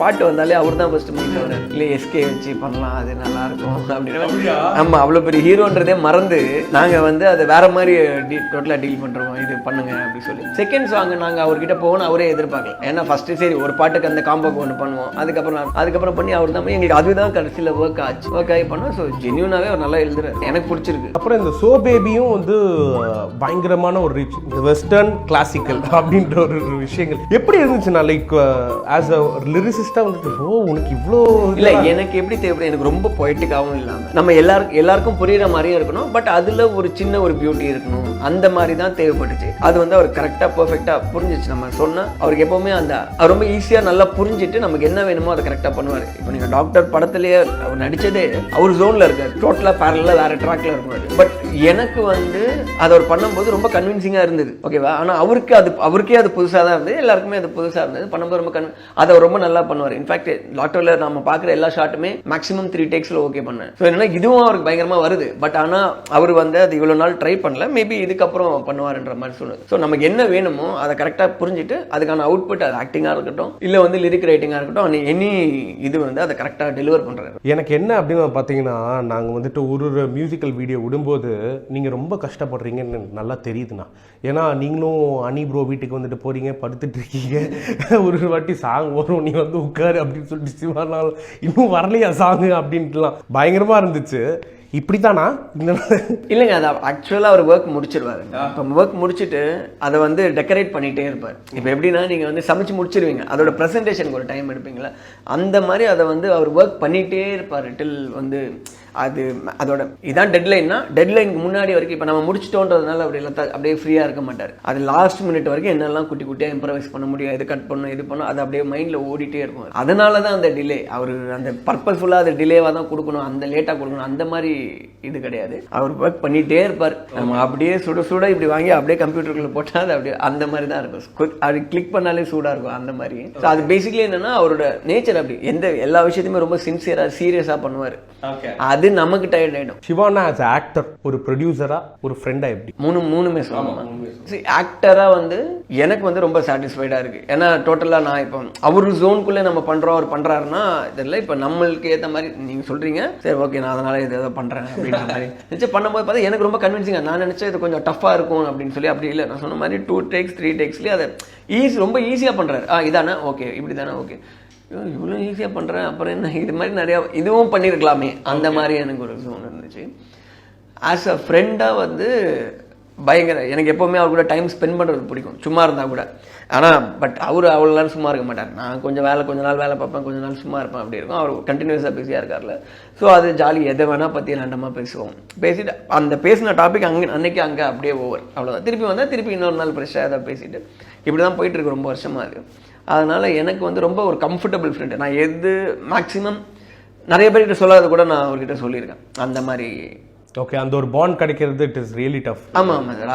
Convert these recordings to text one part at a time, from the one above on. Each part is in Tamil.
பாட்டு வந்தாலே அவர் தான் ஃபர்ஸ்ட் மைண்ட் வராரு. இல்லை எஸ்கே வச்சு பண்ணலாம், அது நல்லா இருக்கும் அப்படின்னு. ஆமா, அவ்வளோ பெரிய ஹீரோன்றதே மறந்து நாங்கள் வந்து அதை வேற மாதிரி டோட்டலாக டீல் பண்ணுறோம், இது பண்ணுங்க அப்படின்னு சொல்லி. செகண்ட் சாங் நாங்கள் அவர்கிட்ட போகணும் அவரே எதிர்பார்க்கல. ஏன்னா ஃபர்ஸ்ட் சரி ஒரு பாட்டுக்கு அந்த காம்போக்கு ஒன்று பண்ணுவோம், அதுக்கப்புறம் பண்ணி அவர் தான் எங்களுக்கு அதுதான் கடைசியில் ஒர்க் ஆகி பண்ணோம். ஸோ ஜென்யூனாகவே அவர் நல்லா எழுதுறாரு, எனக்கு பிடிச்சிருக்கு. அப்புறம் இந்த சோ பேபியும் வந்து பயங்கரமான ஒரு ரிச் வெஸ்டர்ன் கிளாசிக்கல் அப்படின்ற ஒரு விஷயங்கள் எப்படி இருந்துச்சுன்னா, லைக் ஆஸ் அ லிரிசிஸ்டா வந்துட்டு உனக்கு இவ்வளோ இல்லை எனக்கு எப்படி தேவைப்படும், எனக்கு ரொம்ப பொய்டிக்காகவும் இல்லாமல் நம்ம எல்லாருக்கும் புரியுற மாதிரியும் இருக்கணும், பட் அதில் ஒரு சின்ன ஒரு பியூட்டி இருக்கணும், அந்த மாதிரி தான் தேவைப்பட்டுச்சு. அது வந்து அவர் கரெக்டாக பர்ஃபெக்டாக புரிஞ்சிச்சு. நம்ம சொன்னால் அவருக்கு எப்போவுமே அவர் ரொம்ப ஈஸியாக நல்லா புரிஞ்சுட்டு நமக்கு என்ன வேணுமோ அதை கரெக்டாக பண்ணுவார். இப்போ நீங்கள் டாக்டர் படத்துலேயே அவர் நடித்ததே அவர் ஜோனில் இருக்கார், டோட்டலாக பேரலாக வேறு ட்ராக்ல இருக்கும். பட் எனக்கு வந்து அதை அவர் பண்ணும்போது ரொம்ப கன்வின்சிங்காக இருந்தது, ஓகேவா. ஆனால் அவருக்கே அது புதுசாக தான் இருந்தது, எல்லாருக்குமே அது புதுசாக இருந்தது. பண்ணும்போது ரொம்ப அதை அவர் ரொம்ப நல்லா பண்ணுவார். இன்ஃபேக்ட் டாக்டர்ல நம்ம பார்க்குற எல்லா ஷாட்டுமே மேக்ஸிமம் 3 டேக்ஸில் ஓகே பண்ணேன். ஸோ என்னன்னா இதுவும் அவருக்கு பயங்கரமாக வருது, பட் ஆனால் அவர் வந்து அது இவ்வளோ நாள் ட்ரை பண்ணல, மேபி இதுக்கப்புறம் பண்ணுவார்ன்ற மாதிரி சொன்னது. ஸோ நமக்கு என்ன வேணுமோ அதை கரெக்டாக புரிஞ்சுட்டு அதுக்கான அவுட்புட், அது ஆக்டிங்காக இருக்கட்டும் இல்லை வந்து லிரிக் ரைட்டிங்காக இருக்கட்டும், எனி இது வந்து அதை கரெக்டாக டெலிவர் பண்ணுறாரு. எனக்கு என்ன அப்படின்னு பார்த்தீங்கன்னா, நாங்கள் வந்துட்டு ஒரு மியூசிக்கல் வீடியோ விடும்போது நீங்கள் ரொம்ப கஷ்டப்படுறீங்கன்னு நல்லா தெரியுதுண்ணா. ஏன்னா நீங்களும் அனி ப்ரோ வீட்டுக்கு வந்துட்டு போகிறீங்க, படுத்துட்டு இருக்கீங்க, ஒரு வாட்டி சாங் வரும், நீ வந்து உட்காரு அப்படின்னு சொல்லிட்டு சிவானால் இன்னும் வரலையா சாங்கு அப்படின்ட்டுலாம் பயங்கரமாக இருந்துச்சு. இப்படித்தானா? இல்லைங்க, அது ஆக்சுவலாக அவர் ஒர்க் முடிச்சிருவாரு. இப்போ ஒர்க் முடிச்சுட்டு அதை வந்து டெக்கரேட் பண்ணிகிட்டே இருப்பார். இப்போ எப்படின்னா நீங்கள் வந்து சமைச்சு முடிச்சிருவீங்க, அதோட ப்ரெசன்டேஷனுக்கு ஒரு டைம் எடுப்பீங்களா, அந்த மாதிரி அதை வந்து அவர் ஒர்க் பண்ணிகிட்டே இருப்பார் டில் வந்து அதோட இதான் டெட்லைன்னா டெட்லைனுக்கு முன்னாடி வரைக்கும். இப்போ நம்ம முடிச்சிட்டோன்றதுனால அப்படி இல்லை, அப்படியே ஃப்ரீயாக இருக்க மாட்டார். அது லாஸ்ட் மினிட் வரைக்கும் என்னெல்லாம் குட்டி குட்டியாக இம்ப்ரவைஸ் பண்ண முடியும், இது கட் பண்ணணும், இது பண்ணணும், அது அப்படியே மைண்டில் ஓடிட்டே இருக்கும். அதனால தான் அந்த டிலே, அவர் அந்த பர்பஸ்ஃபுல்லாக அது டிலேவாக தான் கொடுக்கணும், அந்த லேட்டாக கொடுக்கணும், அந்த மாதிரி இது கிடையாது. அவர் ஒர்க் பண்ணிகிட்டே இருப்பார். நம்ம அப்படியே சுட இப்படி வாங்கி அப்படியே கம்ப்யூட்டருக்குள்ளே போட்டால் அது அப்படியே அந்த மாதிரி தான் இருக்கும். அது கிளிக் பண்ணாலே சூடாக இருக்கும் அந்த மாதிரி. ஸோ அது பேசிக்கலி என்னென்னா அவரோட நேச்சர் அப்படி, எல்லா விஷயத்தையுமே ரொம்ப சின்சியராக சீரியஸாக பண்ணுவார். அது நமக்கு டயர்ட் ஆயிடும். சிவானா ஆஸ் ஆக்டர், ஒரு ப்ரொடியூசரா, ஒரு ஃப்ரெண்டா, எப்படி மூணுமே சொல்லலாம். ஆக்டரா வந்து எனக்கு வந்து ரொம்ப சாட்டிஸ்ஃபைடா இருக்கு. ஏன்னா டோட்டலா நான் இப்போ அவரு ஜோனுக்குள்ளே நம்ம பண்றோம், அவர் பண்றாருன்னா இதெல்லாம் இப்போ நம்மளுக்கு ஏற்ற மாதிரி நீங்க சொல்றீங்க, சரி ஓகே நான் அதனால இது ஏதோ பண்றேன் அப்படின்ற மாதிரி நினைச்சு பண்ணும்போது பார்த்தா எனக்கு ரொம்ப கன்வின்சிங்கா, நான் நினைச்சேன் இது கொஞ்சம் டஃபா இருக்கும் அப்படின்னு சொல்லி. அப்படி இல்லை, நான் சொன்ன மாதிரி 2 டேக்ஸ் 3 டேக்ஸ்லேயே அதை ரொம்ப ஈஸியா பண்றாரு. இதானே ஓகே, இப்படி தானே ஓகே, இவ்வளோ ஈஸியாக பண்ணுறேன், அப்புறம் என்ன இது மாதிரி நிறையா இதுவும் பண்ணியிருக்கலாமே, அந்த மாதிரி எனக்கு ஒரு ஜோன் இருந்துச்சு. ஆஸ் அ ஃப்ரெண்டாக வந்து பயங்கர எனக்கு எப்போவுமே அவர் கூட டைம் ஸ்பெண்ட் பண்ணுறது பிடிக்கும், சும்மா இருந்தால் கூட. ஆனால் பட் அவர் அவ்வளோ நேரம் சும்மா இருக்க மாட்டார். நான் கொஞ்ச நாள் வேலை பார்ப்பேன், கொஞ்ச நாள் சும்மா இருப்பேன், அப்படி இருக்கும். அவர் கண்டினியூஸாக பிஸியாக இருக்கார்ல. ஸோ அது ஜாலி, எதை வேணால் பற்றி ரேண்டமாக பேசுவோம். பேசிட்டு அந்த பேசின டாபிக் அன்னைக்கு அங்கே அப்படியே ஓவர், அவ்வளோதான். திருப்பி வந்தால் திருப்பி இன்னொரு நாள் ஃப்ரெஷ்ஷாக எதாவது பேசிட்டு இப்படி தான் போயிட்டுருக்கு ரொம்ப வருஷமாக அது. அதனால் எனக்கு வந்து ரொம்ப ஒரு கம்ஃபர்டபுள் ஃப்ரெண்டு. நான் எது மேக்ஸிமம் நிறைய பேர்கிட்ட சொல்லாத கூட நான் அவர்கிட்ட சொல்லியிருக்கேன், அந்த மாதிரி. ஓகே, அந்த ஒரு பாண்ட் கிடைக்கிறது இட் இஸ் ரியலி டஃப். ஆமாம் சார்,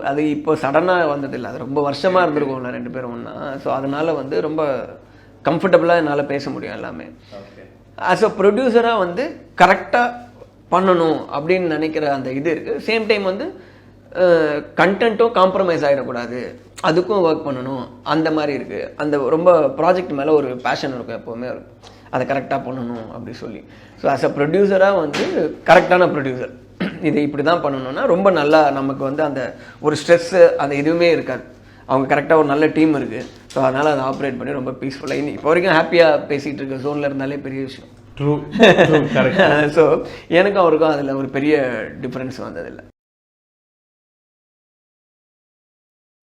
அது இப்போ சடனாக வந்ததில்லை, அது ரொம்ப வருஷமாக இருந்திருக்கோம்ல 2 பேரும் ஒன்றா. ஸோ அதனால் வந்து ரொம்ப கம்ஃபர்டபுளாக என்னால் பேச முடியும் எல்லாமே. ஆஸ் அ ப்ரொடியூசராக வந்து கரெக்டாக பண்ணணும் அப்படின்னு நினைக்கிற அந்த இது இருக்குது. சேம் டைம் வந்து கண்டென்ட்டும் காம்ப்ரமைஸ் ஆகிடக்கூடாது, அதுக்கும் ஒர்க் பண்ணணும், அந்த மாதிரி இருக்குது. அந்த ரொம்ப ப்ராஜெக்ட் மேலே ஒரு பேஷன் இருக்கும் எப்போவுமே, அதை கரெக்டாக பண்ணணும் அப்படி சொல்லி. ஸோ ஆஸ் அ ப்ரொடியூசராக வந்து கரெக்டான ப்ரொடியூசர் இதை இப்படி தான் பண்ணணும்னா ரொம்ப நல்லா நமக்கு வந்து அந்த ஒரு ஸ்ட்ரெஸ்ஸு அந்த இதுவுமே இருக்காது. அவங்க கரெக்டாக ஒரு நல்ல டீம் இருக்குது. ஸோ அதனால் அதை ஆப்ரேட் பண்ணி ரொம்ப பீஸ்ஃபுல்லாக இப்போ வரைக்கும் ஹாப்பியாக பேசிகிட்டு இருக்க ஜோனில் இருந்தாலே பெரிய விஷயம். ட்ரூ. ஸோ எனக்கும் அவருக்கும் அதில் ஒரு பெரிய டிஃப்ரென்ஸ் வந்ததில்லை.